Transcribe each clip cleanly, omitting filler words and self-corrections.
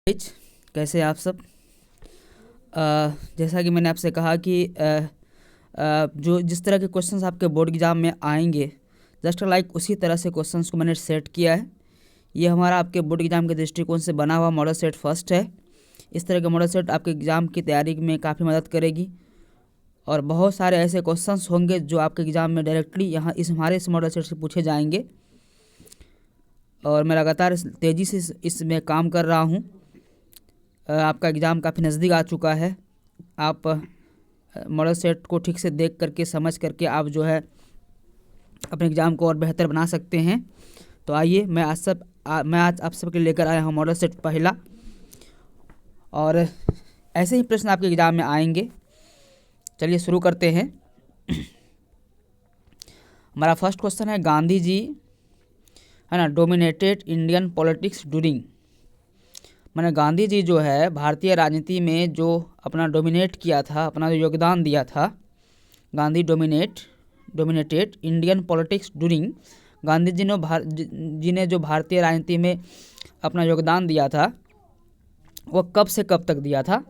कैसे आप सब। जैसा कि मैंने आपसे कहा कि जो जिस तरह के क्वेश्चंस आपके बोर्ड एग्जाम में आएंगे जस्ट लाइक उसी तरह से क्वेश्चंस को मैंने सेट किया है। ये हमारा आपके बोर्ड एग्जाम के दृष्टिकोण से बना हुआ मॉडल सेट फर्स्ट है। इस तरह के मॉडल सेट आपके एग्ज़ाम की तैयारी में काफ़ी मदद करेगी और बहुत सारे ऐसे क्वेश्चंस होंगे जो आपके एग्ज़ाम में डायरेक्टली यहाँ हमारे इस मॉडल सेट से पूछे जाएंगे और मैं लगातार तेज़ी से इसमें काम कर रहा हूँ। आपका एग्ज़ाम काफ़ी नज़दीक आ चुका है। आप मॉडल सेट को ठीक से देख करके समझ करके आप जो है अपने एग्ज़ाम को और बेहतर बना सकते हैं। तो आइए मैं आज आप सबके लेकर आया हूँ मॉडल सेट पहला और ऐसे ही प्रश्न आपके एग्ज़ाम में आएंगे। चलिए शुरू करते हैं। हमारा फर्स्ट क्वेश्चन है, गांधी जी है ना डोमिनेटेड इंडियन पॉलिटिक्स ड्यूरिंग। मैंने गांधी जी जो है भारतीय राजनीति में जो अपना डोमिनेट किया था, अपना जो योगदान दिया था, Gandhi dominated Indian politics during. Gandhi ji ने जो भारतीय राजनीति में अपना योगदान दिया था वह कब से कब तक दिया था।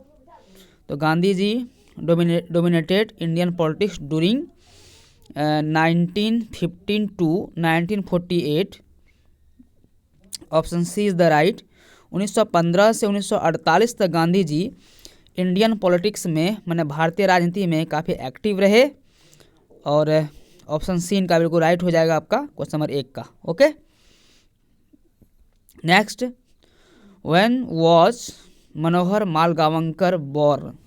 तो Gandhi ji dominated Indian politics during 1915 to 1948। Option C is the right. 1915 से 1948 तक गांधी जी इंडियन पॉलिटिक्स में माने भारतीय राजनीति में काफ़ी एक्टिव रहे और ऑप्शन सी इनका बिल्कुल राइट हो जाएगा आपका क्वेश्चन नंबर 1 का। Okay, next, when was Manohar Malgaonkar born.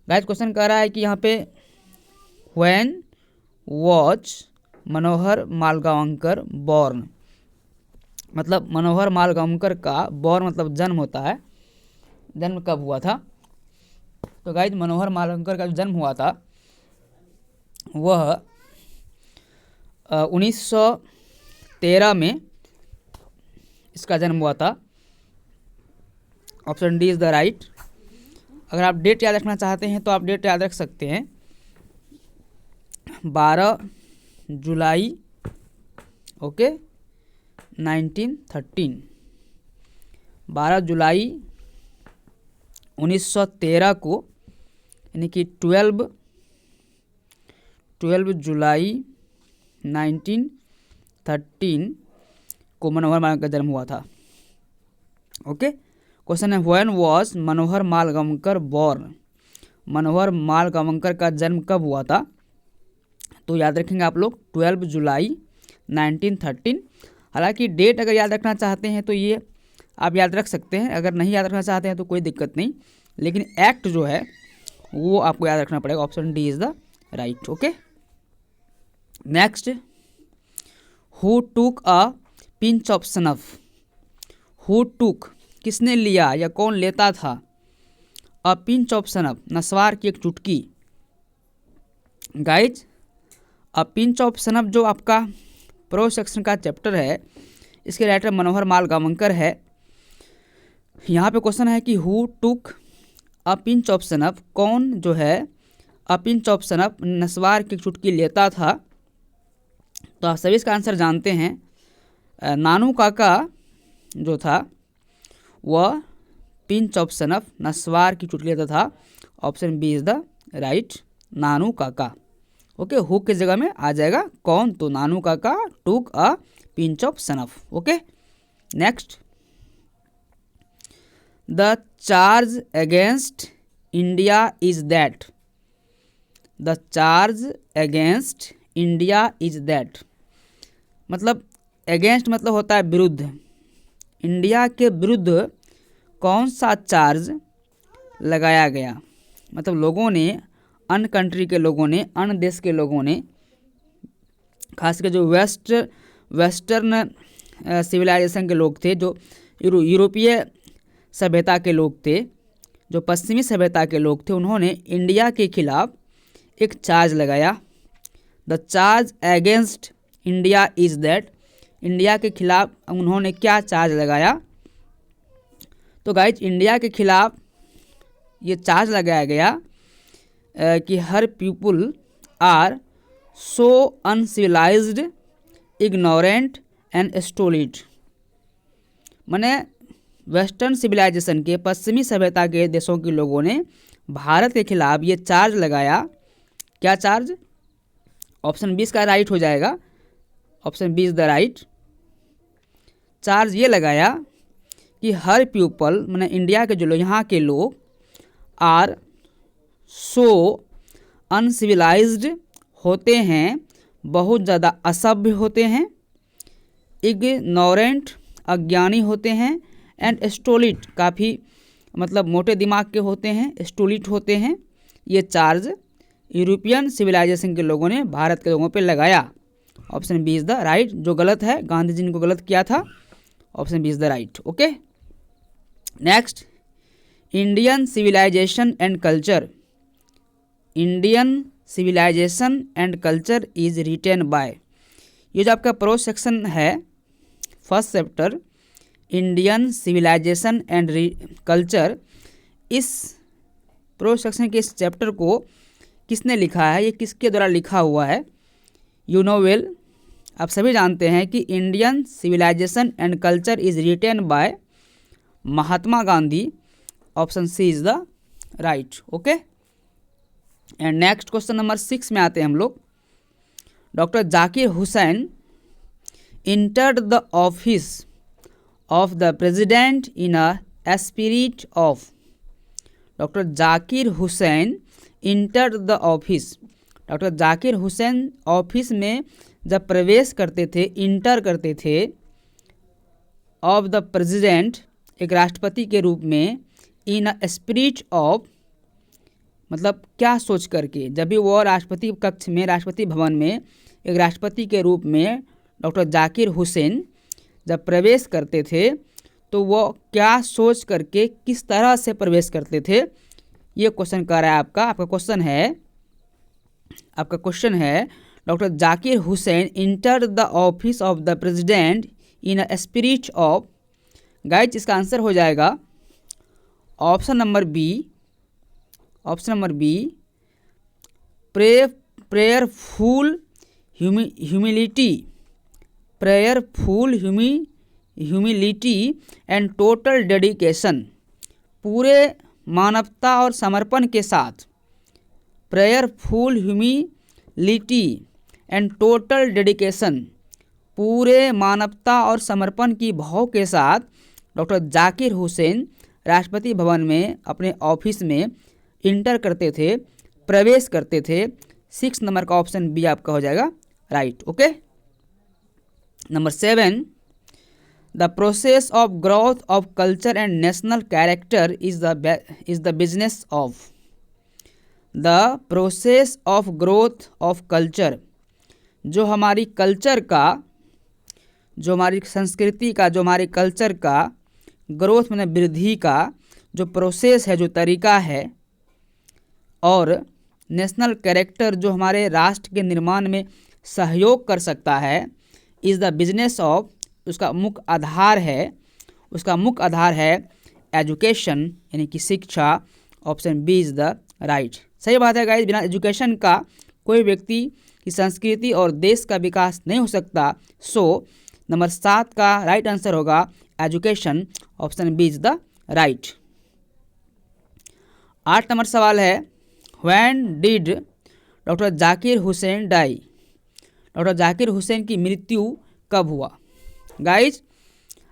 Guys question कह रहा है कि यहाँ पे when was Manohar Malgaonkar born, मतलब मनोहर मालगावंकर का बोर्न मतलब जन्म होता है, जन्म कब हुआ था। तो गाइस मनोहर मालगावंकर का जो जन्म हुआ था वह 1913 में इसका जन्म हुआ था। Option D is the right. अगर आप डेट याद रखना चाहते हैं तो आप डेट याद रख सकते हैं, 12 जुलाई ओके 1913। 12 जुलाई 1913 को यानी कि 12 जुलाई 1913 को मनोहर मालगावंकर का जन्म हुआ था। ओके, क्वेश्चन है when was Manohar Malgaonkar born. मनोहर मालगावंकर का जन्म कब हुआ था। तो याद रखेंगे आप लोग 12 जुलाई 1913। हालांकि डेट अगर याद रखना चाहते हैं तो ये आप याद रख सकते हैं, अगर नहीं याद रखना चाहते हैं तो कोई दिक्कत नहीं, लेकिन एक्ट जो है वो आपको याद रखना पड़ेगा। Option D is the right. Okay, next, who took a pinch of snuff. Who took किसने लिया या कौन लेता था, अ पिंच ऑफ स्नफ नस्वार की एक चुटकी। Guys a pinch of snuff जो आपका प्रो सेक्शन का चैप्टर है, इसके राइटर मनोहर मालगावंकर है। यहाँ पे क्वेश्चन है कि who took a pinch of snuff, कौन जो है अ पिंच ऑफ स्नफ नस्वार की चुटकी लेता था। तो आप सभी इसका आंसर जानते हैं, नानू काका जो था वह पिंच ऑफ स्नफ नस्वार की चुटकी लेता था। Option B is the right, Nanu Kaka. Okay, who की जगह में आ जाएगा कौन, तो Nanu Kaka took a pinch of snuff. Okay, next, the charge against India is that. The charge against India is that, मतलब अगेंस्ट मतलब होता है विरुद्ध। इंडिया के विरुद्ध कौन सा चार्ज लगाया गया, मतलब लोगों ने, अन्य कंट्री के लोगों ने, अन्य देश के लोगों ने, खासकर जो वेस्टर्न सिविलाइजेशन के लोग थे, जो यूरोपीय सभ्यता के लोग थे, जो पश्चिमी सभ्यता के लोग थे, उन्होंने इंडिया के खिलाफ एक चार्ज लगाया। The charge against India is that, India के खिलाफ उन्होंने क्या चार्ज लगाया। तो गाइज इंडिया के खिलाफ ये चार्ज लगाया गया कि her people are so uncivilised, ignorant and stolid. माने वेस्टर्न सिविलाइजेशन के, पश्चिमी सभ्यता के देशों के लोगों ने भारत के खिलाफ ये चार्ज लगाया। क्या चार्ज? ऑप्शन 20 का राइट हो जाएगा, ऑप्शन 20 द राइट। चार्ज ये लगाया कि हर पीपल, मैंने इंडिया के जो लोग, यहाँ के लोग, आर सो अनसिविलाइज्ड होते हैं, बहुत ज़्यादा असभ्य होते हैं, इग्नोरेंट अज्ञानी होते हैं, एंड स्टोलिट काफ़ी मतलब मोटे दिमाग के होते हैं, स्टोलिट होते हैं। ये चार्ज यूरोपियन सिविलाइजेशन के लोगों ने भारत के लोगों पे लगाया। ऑप्शन 20 द राइट, जो गलत है, गांधी जी ने को गलत किया था। Option 20 the right. Okay, next, Indian civilisation and culture. Indian civilisation and culture is written by, ये जो आपका प्रो सेक्शन है, first chapter Indian civilisation and culture, इस प्रो सेक्शन के इस चैप्टर को किसने लिखा है, ये किसके द्वारा लिखा हुआ है? यू नो वेल, आप सभी जानते हैं कि Indian civilisation and culture is written by Mahatma Gandhi. Option C is the right. Okay, and next question number 6 में आते हैं हम लोग। Doctor Zakir Hussain entered the office of the president in a spirit of, doctor Zakir Hussain entered the office, doctor Zakir Hussain office में जब प्रवेश करते थे, इंटर करते थे, ऑफ द प्रेसिडेंट, एक राष्ट्रपति के रूप में, इन अ स्पिरिट ऑफ, मतलब क्या सोच करके, जब भी वो राष्ट्रपति कक्ष में, राष्ट्रपति भवन में एक राष्ट्रपति के रूप में डॉक्टर जाकिर हुसैन जब प्रवेश करते थे, तो वो क्या सोच करके, किस तरह से प्रवेश करते थे, ये क्वेश्चन कर रहा है आपका क्वेश्चन है doctor Zakir Hussain enter the office of the president in a spirit of. Guys, इसका आंसर हो जाएगा option number B, prayerful humility, prayerful humility and total dedication, पूरे मानवता और समर्पण के साथ, prayerful humility and total dedication, पूरे मानवता और समर्पण की भाव के साथ डॉक्टर जाकिर हुसैन राष्ट्रपति भवन में अपने ऑफिस में इंटर करते थे, प्रवेश करते थे। 6 नंबर का ऑप्शन बी आपका हो जाएगा right. Okay, number 7, the process of growth of culture and national character is the business of, the process of growth of culture, जो हमारी कल्चर का, जो हमारी संस्कृति का, जो हमारे कल्चर का ग्रोथ में वृद्धि का जो प्रोसेस है, जो तरीका है, और नेशनल कैरेक्टर जो हमारे राष्ट्र के निर्माण में सहयोग कर सकता है, इज़ द बिजनेस ऑफ, उसका मुख्य आधार है एजुकेशन, यानी कि शिक्षा। Option B is the right. सही बात है गाइस, बिना एजुकेशन का कोई व्यक्ति की संस्कृति और देश का विकास नहीं हो सकता। सो नंबर 7 का राइट आंसर होगा education. Option B is the right. 8 number सवाल है, when did doctor Zakir Hussain die, doctor Zakir Hussain की मृत्यु कब हुआ? गाइज,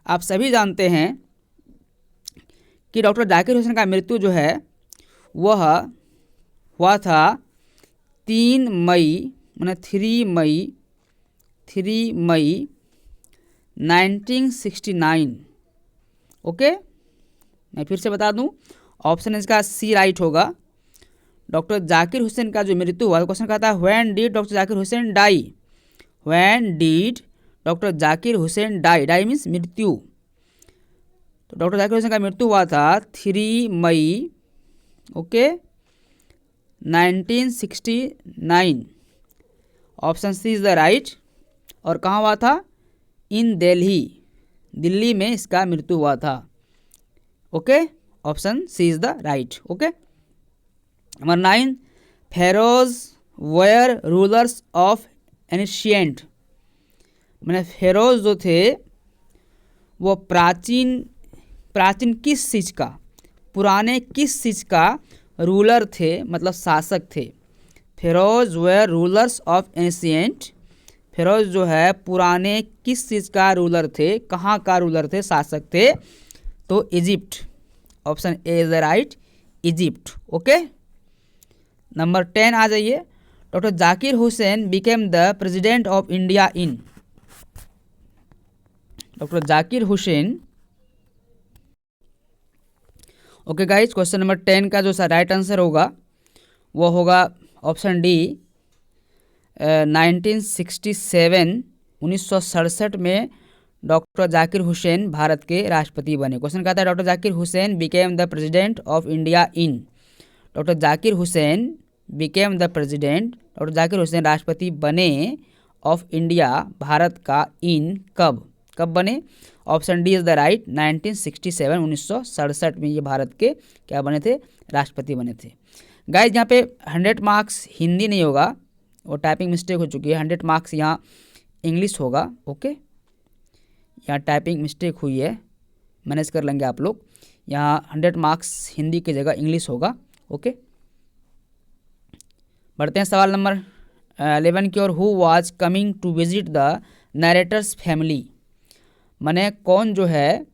आप सभी जानते हैं कि डॉक्टर जाकिर हुसैन का मृत्यु जो है वह हुआ था 3 मई 1969। ओके, मैं फिर से बता दूं, ऑप्शन इसका सी राइट होगा। डॉक्टर जाकिर हुसैन का जो मृत्यु हुआ, क्वेश्चन कहता है when did doctor Zakir Hussain die, when did doctor Zakir Hussain die, die means मृत्यु। तो डॉक्टर जाकिर हुसैन का मृत्यु हुआ था 3 मई, okay, 1969। Option C is the right. और कहाँ हुआ था? इन दिल्ली, दिल्ली में इसका मृत्यु हुआ था। Okay, option C is the right. Okay, number 9, pharaohs were rulers of ancient, मैंने फेरोज जो थे वो प्राचीन प्राचीन किस चीज़ का, पुराने किस चीज़ का रूलर थे, मतलब शासक थे। Pharaohs were rulers of ancient. Pharaohs जो है पुराने किस चीज़ का रूलर थे, कहाँ का रूलर थे, शासक थे, तो Egypt. Option A is the right, Egypt. Okay, number 10 आ जाइए। Doctor Zakir Hussain became the president of India in. Doctor Zakir Hussain. Okay guys, question number 10 का जो राइट आंसर होगा वो होगा ऑप्शन डी, 1967 में डॉक्टर जाकिर हुसैन भारत के राष्ट्रपति बने। क्वेश्चन कहता है doctor Zakir Hussain became the president of India in. Doctor Zakir Hussain became the president, doctor Zakir Hussain राष्ट्रपति बने ऑफ इंडिया, भारत का, इन कब, कब बने। Option D is the right, 1967 में ये भारत के क्या बने थे, राष्ट्रपति बने थे। गाइज यहाँ पे 100 मार्क्स हिंदी नहीं होगा, वो टाइपिंग मिस्टेक हो चुकी है। 100 मार्क्स यहाँ इंग्लिश होगा। ओके, यहाँ टाइपिंग मिस्टेक हुई है, मैनेज कर लेंगे आप लोग। यहाँ 100 मार्क्स हिंदी की जगह इंग्लिश होगा। ओके, बढ़ते हैं सवाल नंबर 11 की ओर। Who was coming to visit the narrator's family. माने कौन जो है,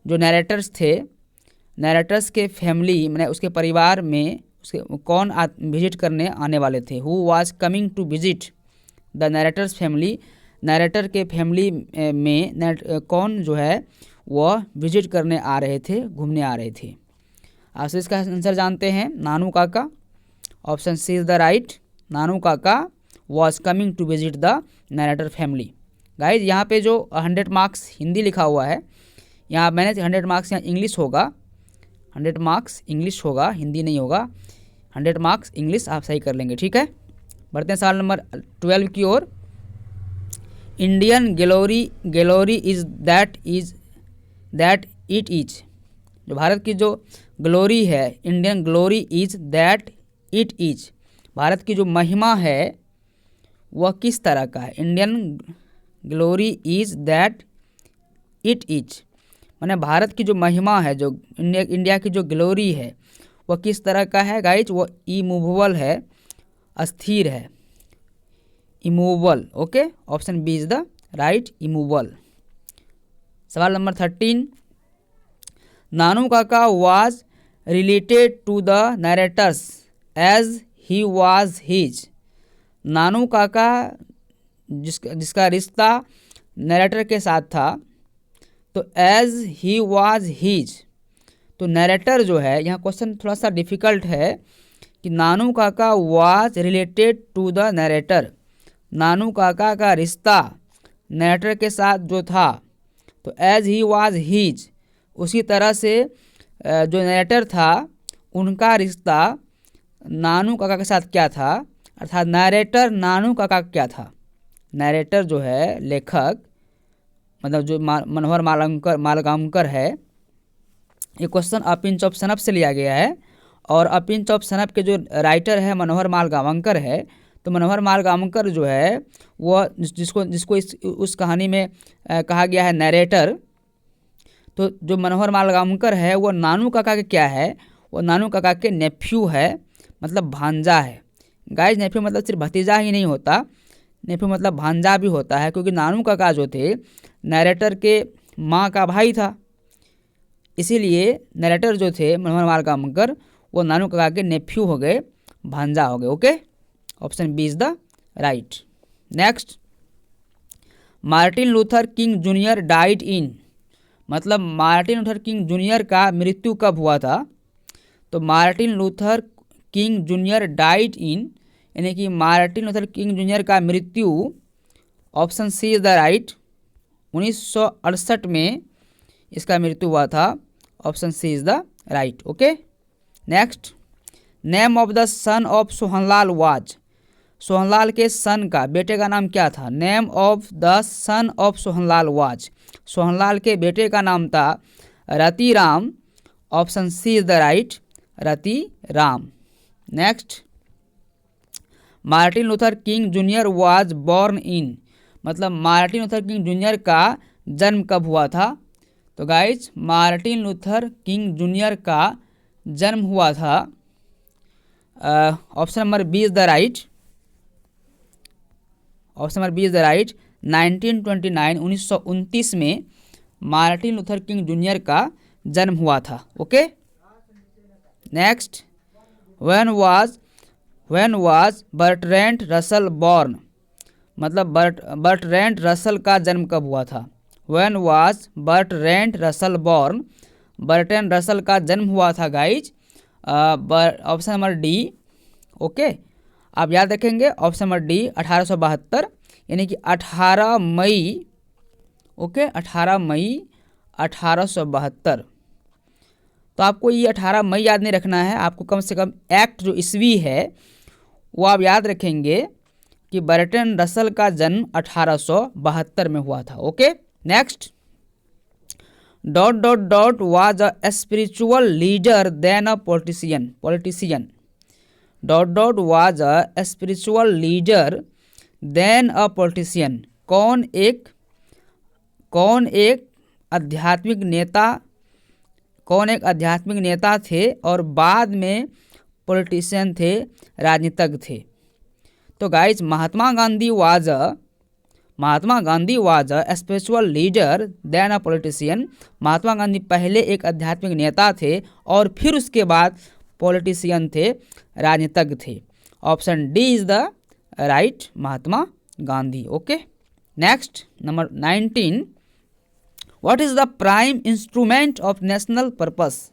जो नरेटर्स थे, नरेटर्स के फैमिली मैंने उसके परिवार में उसके कौन विजिट करने आने वाले थे। Who was coming to visit the narrator's family. Narrator के फैमिली में कौन जो है वह विजिट करने आ रहे थे, घूमने आ रहे थे। आप इसका आंसर जानते हैं, Nanu Kaka. Option C is the right, Nanu Kaka was coming to visit the narrator family. Guys यहाँ पे जो 100 मार्क्स हिंदी लिखा हुआ है, यहाँ मैंने 100 मार्क्स यहाँ इंग्लिश होगा, 100 मार्क्स इंग्लिश होगा, हिंदी नहीं होगा। 100 मार्क्स इंग्लिश आप सही कर लेंगे, ठीक है। बढ़ते हैं सवाल नंबर 12 की ओर। Indian glory is that it is. जो भारत की जो ग्लोरी है, Indian glory is that it is. Bharat की जो महिमा है वह किस तरह का है। Indian glory is that it is, माने भारत की जो महिमा है, जो इंडिया की जो ग्लोरी है वह किस तरह का है गाइज। वो इमूवेबल है, अस्थिर है, immovable. Okay, option B is the right, immovable. सवाल नंबर 13। Nanu Kaka was related to the narrator's as he was his. Nanu Kaka जिसका रिश्ता नरेटर के साथ था, तो एज ही वाज हिज। तो नरेटर जो है, यहाँ क्वेश्चन थोड़ा सा डिफिकल्ट है कि Nanu Kaka was related to the narrator. Nanu Kaka का रिश्ता नरेटर के साथ जो था, तो एज ही वाज हिज, उसी तरह से जो नरेटर था उनका रिश्ता नानू काका के साथ क्या था, अर्थात नरेटर नानू काका क्या था। नरेटर जो है लेखक, मतलब जो मनोहर मालगांवकर है। ये क्वेश्चन अपिंच ऑफ सनप से लिया गया है, और अपिंच ऑफ सनप के जो राइटर है मनोहर मालगांवकर है। तो मनोहर मालगांवकर जो है वह जिसको उस कहानी में कहा गया है नरेटर, तो जो मनोहर मालगांवकर है वो नानू काका के क्या है, वो नानू काका के नेफ्यू है, मतलब भांजा है। गाइज नेफ्यू मतलब सिर्फ भतीजा ही नहीं होता, नेफ्यू मतलब भांजा भी होता है, क्योंकि नानू काका जो थे नरेटर के माँ का भाई था, इसीलिए नरेटर जो थे मनोहर मालगांवकर वो नानू काका के नेफ्यू हो गए, भांजा हो गए। Okay, option B is the right. Next, Martin Luther King junior died in. मतलब मार्टिन लूथर किंग जूनियर का मृत्यु कब हुआ था। तो Martin Luther King junior died in, यानी कि मार्टिन लूथर किंग जूनियर का मृत्यु, option C is the right, 1968 में इसका मृत्यु हुआ था। Option C is the right. Okay, next, name of the son of Sohanlal was. Sohanlal के सन का, बेटे का नाम क्या था। Name of the son of Sohanlal was. Sohanlal के बेटे का नाम था Rati Ram. Option C is the right, Rati Ram. Next, Martin Luther King junior was born in. मतलब मार्टिन लूथर किंग जूनियर का जन्म कब हुआ था। तो guys Martin Luther King junior का जन्म हुआ था, option number B is the right, option number B is the right, 1929 में मार्टिन लूथर किंग जूनियर का जन्म हुआ था। Okay, next, when was Bertrand Russell born, मतलब बर्ट्रैंड रसल का जन्म कब हुआ था। When was Bertrand Russell born, Bertrand Russell का जन्म हुआ था guys option number D. Okay, आप याद रखेंगे ऑप्शन नंबर डी 1872, यानी कि 18 मई। ओके, 18 मई 1872। तो आपको ये 18 मई याद नहीं रखना है, आपको कम से कम एक्ट जो ईस्वी है वो आप याद रखेंगे कि बर्ट्रैंड रसल का जन्म 1872 में हुआ था। Okay, next, dot dot dot was a spiritual leader then a politician, dot dot was a spiritual leader then a politician, कौन एक आध्यात्मिक नेता थे और बाद में पॉलिटिशियन थे, राजनीतिज्ञ थे। तो guys Mahatma Gandhi was a spiritual leader then a politician. Mahatma Gandhi पहले एक आध्यात्मिक नेता थे और फिर उसके बाद पॉलिटिशियन थे, राजनीतिज्ञ थे। Option D is the right, Mahatma Gandhi. Okay, next, number 19, what is the prime instrument of national purpose,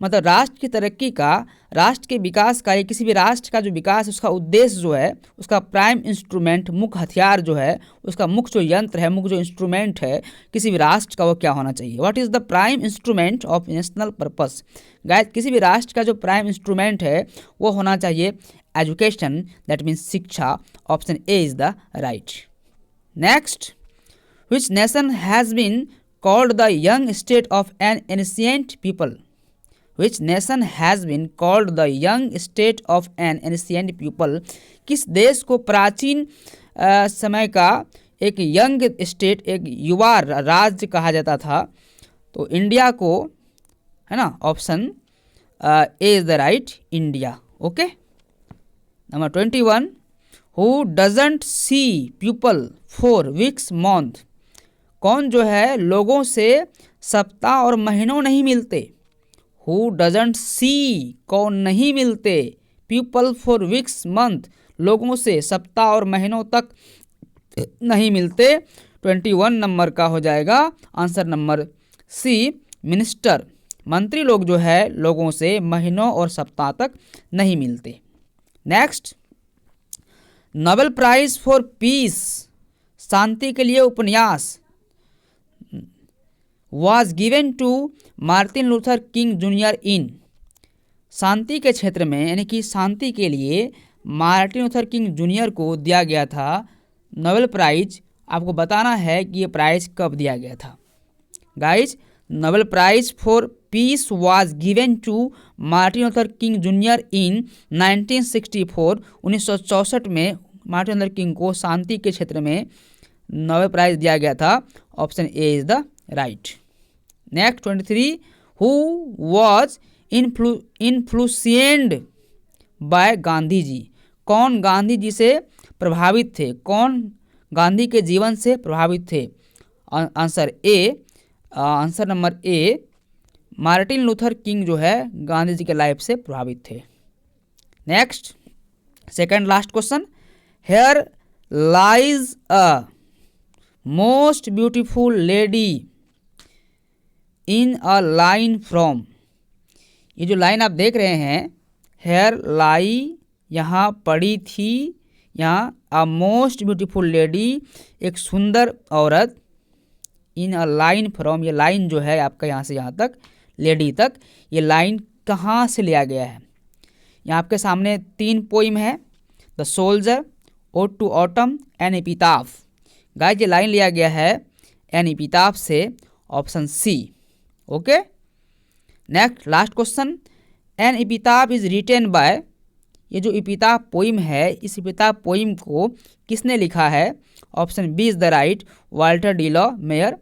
मतलब राष्ट्र की तरक्की का, राष्ट्र के विकास का, या किसी भी राष्ट्र का जो विकास, उसका उद्देश्य जो है, उसका प्राइम इंस्ट्रूमेंट, मुख्य हथियार जो है, उसका मुख्य जो यंत्र है, मुख्य जो इंस्ट्रूमेंट है किसी भी राष्ट्र का, वो क्या होना चाहिए। What is the prime instrument of national purpose, guys किसी भी राष्ट्र का जो प्राइम इंस्ट्रूमेंट है वो होना चाहिए एजुकेशन, दैट मीन्स शिक्षा। Option A is the right. Next, which nation has been called the young state of an ancient people, which nation has been called the young state of an ancient people, किस देश को प्राचीन समय का एक young state, एक युवा राज्य कहा जाता था। तो इंडिया को, है ना, option A is the right, India. Okay, number 21, who doesn't see people for weeks month, कौन जो है लोगों से सप्ताह और महीनों नहीं मिलते। Who doesn't see, कौन नहीं मिलते, people for weeks month, लोगों से सप्ताह और महीनों तक नहीं मिलते। 21 नंबर का हो जाएगा आंसर नंबर सी, मिनिस्टर, मंत्री लोग जो है लोगों से महीनों और सप्ताह तक नहीं मिलते। Next, Nobel prize for peace, शांति के लिए उपन्यास, was given to Martin Luther King Junior in, शांति के क्षेत्र में, यानी कि शांति के लिए मार्टिन लूथर किंग जूनियर को दिया गया था नोबेल प्राइज। आपको बताना है कि ये प्राइज कब दिया गया था। Guys, Nobel prize for peace was given to Martin Luther King Junior in 1964, 1964 में मार्टिन लूथर किंग को शांति के क्षेत्र में नोबेल प्राइज दिया गया था। Option A is the right. Next 23, who was influenced by Gandhi ji, कौन गांधी जी से प्रभावित थे, कौन गांधी के जीवन से प्रभावित थे। Answer A, answer number A, Martin Luther King जो है गांधी जी के लाइफ से प्रभावित थे। Next, second last question, here lies a most beautiful lady in a line from, ये जो लाइन आप देख रहे हैं, हेयर लाई, यहाँ पड़ी थी, यहाँ अ मोस्ट ब्यूटीफुल लेडी, एक सुंदर औरत, इन अ लाइन फ्रॉम, ये लाइन जो है आपका यहाँ से यहाँ तक, लेडी तक, ये लाइन कहाँ से लिया गया है। यहाँ आपके सामने 3 पोइम है, the soldier, ode to autumn and epitaph. Guys, ये लाइन लिया गया है एन एपिताफ से, option C. Okay, next last question, an epitaph is written by, ये जो एपिताफ पोइम है, इस एपिताफ पोइम को किसने लिखा है। Option B is the right, Walter de la Mare,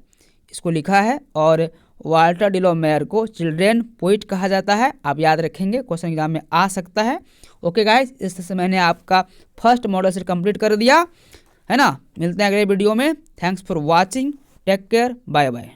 इसको लिखा है और वाल्टर डिलोमेयर को चिल्ड्रेन पोइट कहा जाता है। आप याद रखेंगे, क्वेश्चन एग्जाम में आ सकता है। ओके गाइस, इस तरह से मैंने आपका फर्स्ट मॉडल सेट कंप्लीट कर दिया है ना। मिलते हैं अगले वीडियो में। Thanks for watching, take care, bye bye.